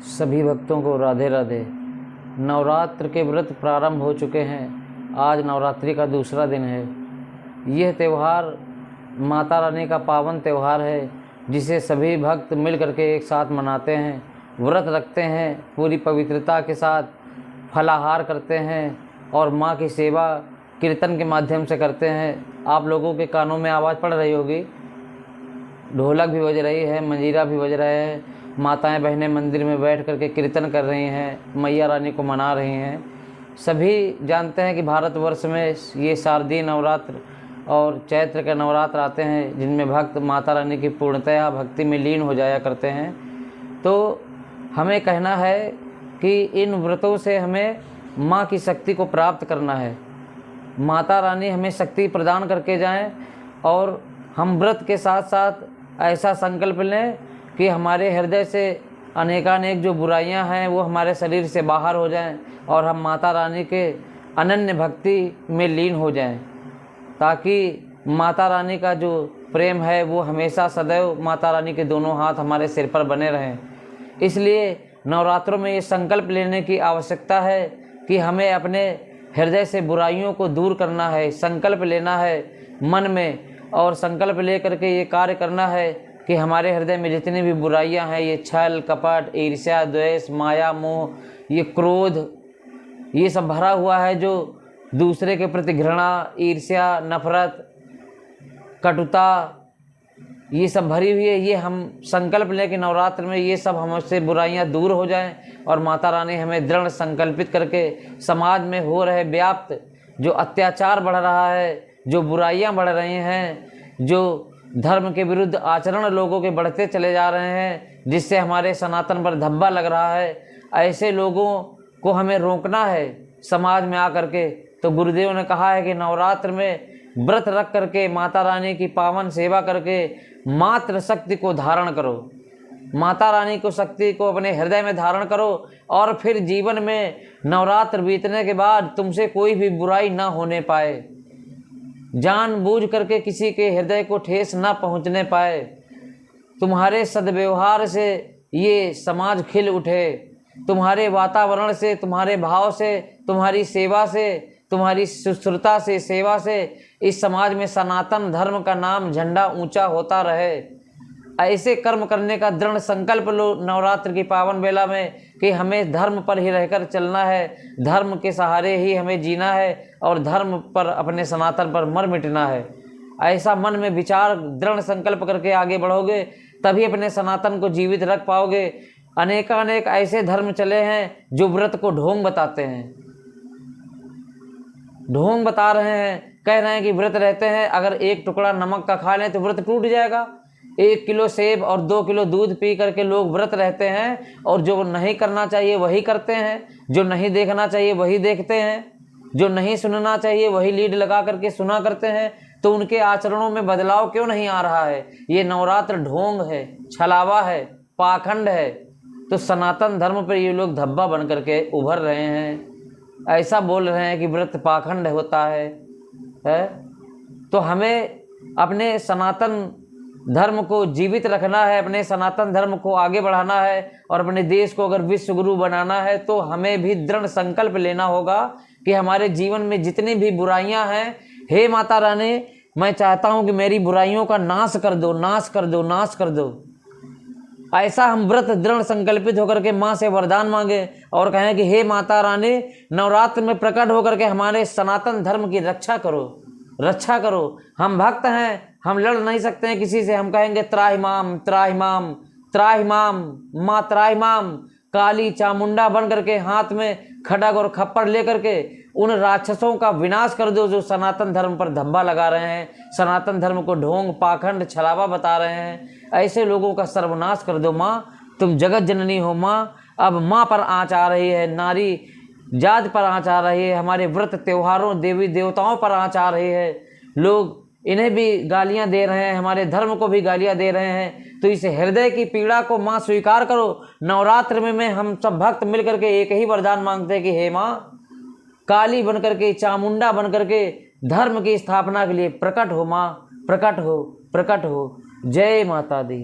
सभी भक्तों को राधे राधे। नवरात्र के व्रत प्रारंभ हो चुके हैं। आज नवरात्रि का दूसरा दिन है। यह त्यौहार माता रानी का पावन त्यौहार है, जिसे सभी भक्त मिल करके एक साथ मनाते हैं, व्रत रखते हैं, पूरी पवित्रता के साथ फलाहार करते हैं और माँ की सेवा कीर्तन के माध्यम से करते हैं। आप लोगों के कानों में आवाज़ पड़ रही होगी, ढोलक भी बज रही है, मंजीरा भी बज रहे हैं, माताएं बहनें मंदिर में बैठ करके कीर्तन कर रही हैं, मैया रानी को मना रही हैं। सभी जानते हैं कि भारतवर्ष में ये शारदीय नवरात्र और चैत्र के नवरात्र आते हैं, जिनमें भक्त माता रानी की पूर्णतया भक्ति में लीन हो जाया करते हैं। तो हमें कहना है कि इन व्रतों से हमें माँ की शक्ति को प्राप्त करना है। माता रानी हमें शक्ति प्रदान करके जाएं और हम व्रत के साथ साथ ऐसा संकल्प लें कि हमारे हृदय से अनेकानेक जो बुराइयां हैं वो हमारे शरीर से बाहर हो जाएं और हम माता रानी के अनन्य भक्ति में लीन हो जाएं, ताकि माता रानी का जो प्रेम है वो हमेशा सदैव माता रानी के दोनों हाथ हमारे सिर पर बने रहें। इसलिए नवरात्रों में ये संकल्प लेने की आवश्यकता है कि हमें अपने हृदय से बुराइयों को दूर करना है। संकल्प लेना है मन में और संकल्प ले करके ये कार्य करना है कि हमारे हृदय में जितनी भी बुराइयां हैं, ये छल कपट, ईर्ष्या, द्वेष, माया, मोह, ये क्रोध, ये सब भरा हुआ है, जो दूसरे के प्रति घृणा, ईर्ष्या, नफरत, कटुता, ये सब भरी हुई है। ये हम संकल्प लें कि नवरात्र में ये सब हमसे बुराइयां दूर हो जाएं और माता रानी हमें दृढ़ संकल्पित करके समाज में हो रहे व्याप्त जो अत्याचार बढ़ रहा है, जो बुराइयां बढ़ रही हैं, जो धर्म के विरुद्ध आचरण लोगों के बढ़ते चले जा रहे हैं, जिससे हमारे सनातन पर धब्बा लग रहा है, ऐसे लोगों को हमें रोकना है समाज में आकर के। तो गुरुदेव ने कहा है कि नवरात्र में व्रत रख करके माता रानी की पावन सेवा करके मात्र शक्ति को धारण करो, माता रानी को शक्ति को अपने हृदय में धारण करो और फिर जीवन में नवरात्र बीतने के बाद तुमसे कोई भी बुराई ना होने पाए, जानबूझ करके किसी के हृदय को ठेस ना पहुंचने पाए। तुम्हारे सद्व्यवहार से ये समाज खिल उठे, तुम्हारे वातावरण से, तुम्हारे भाव से, तुम्हारी सेवा से, तुम्हारी शुश्रूषा से, सेवा से इस समाज में सनातन धर्म का नाम झंडा ऊंचा होता रहे। ऐसे कर्म करने का दृढ़ संकल्प लो नवरात्र की पावन बेला में कि हमें धर्म पर ही रहकर चलना है, धर्म के सहारे ही हमें जीना है और धर्म पर, अपने सनातन पर मर मिटना है। ऐसा मन में विचार दृढ़ संकल्प करके आगे बढ़ोगे तभी अपने सनातन को जीवित रख पाओगे। अनेकानेक ऐसे धर्म चले हैं जो व्रत को ढोंग बताते हैं, ढोंग बता रहे हैं, कह रहे हैं कि व्रत रहते हैं, अगर एक टुकड़ा नमक का खा लें तो व्रत टूट जाएगा। 1 किलो सेब और 2 किलो दूध पी करके लोग व्रत रहते हैं और जो नहीं करना चाहिए वही करते हैं, जो नहीं देखना चाहिए वही देखते हैं, जो नहीं सुनना चाहिए वही लीड लगा करके सुना करते हैं। तो उनके आचरणों में बदलाव क्यों नहीं आ रहा है? ये नवरात्र ढोंग है, छलावा है, पाखंड है। तो सनातन धर्म पर ये लोग धब्बा बन करके उभर रहे हैं, ऐसा बोल रहे हैं कि व्रत पाखंड होता है। तो हमें अपने सनातन धर्म को जीवित रखना है, अपने सनातन धर्म को आगे बढ़ाना है और अपने देश को अगर विश्व गुरु बनाना है तो हमें भी दृढ़ संकल्प लेना होगा कि हमारे जीवन में जितनी भी बुराइयां हैं, हे माता रानी, मैं चाहता हूं कि मेरी बुराइयों का नाश कर दो, नाश कर दो, नाश कर दो। ऐसा हम व्रत दृढ़ संकल्पित होकर के माँ से वरदान मांगे और कहें कि हे माता रानी, नवरात्र में प्रकट होकर के हमारे सनातन धर्म की रक्षा करो, रक्षा करो। हम भक्त हैं, हम लड़ नहीं सकते हैं किसी से, हम कहेंगे त्राहिमाम त्राहिमाम त्राहिमाम, माँ त्राहिमाम। काली चामुंडा बन करके हाथ में खड्ग और खप्पड़ लेकर के उन राक्षसों का विनाश कर दो जो सनातन धर्म पर धब्बा लगा रहे हैं, सनातन धर्म को ढोंग, पाखंड, छलावा बता रहे हैं। ऐसे लोगों का सर्वनाश कर दो माँ, तुम जगत जननी हो माँ। अब माँ पर आँच आ रही है, नारी जात पर आँच आ रही है, हमारे व्रत त्योहारों, देवी देवताओं पर आँच आ रही है। लोग इन्हें भी गालियां दे रहे हैं, हमारे धर्म को भी गालियां दे रहे हैं। तो इस हृदय की पीड़ा को माँ स्वीकार करो। नवरात्र में हम सब भक्त मिल करके एक ही वरदान मांगते हैं कि हे माँ, काली बन करके, चामुंडा बन करके धर्म की स्थापना के लिए प्रकट हो माँ, प्रकट हो, प्रकट हो। जय माता दी।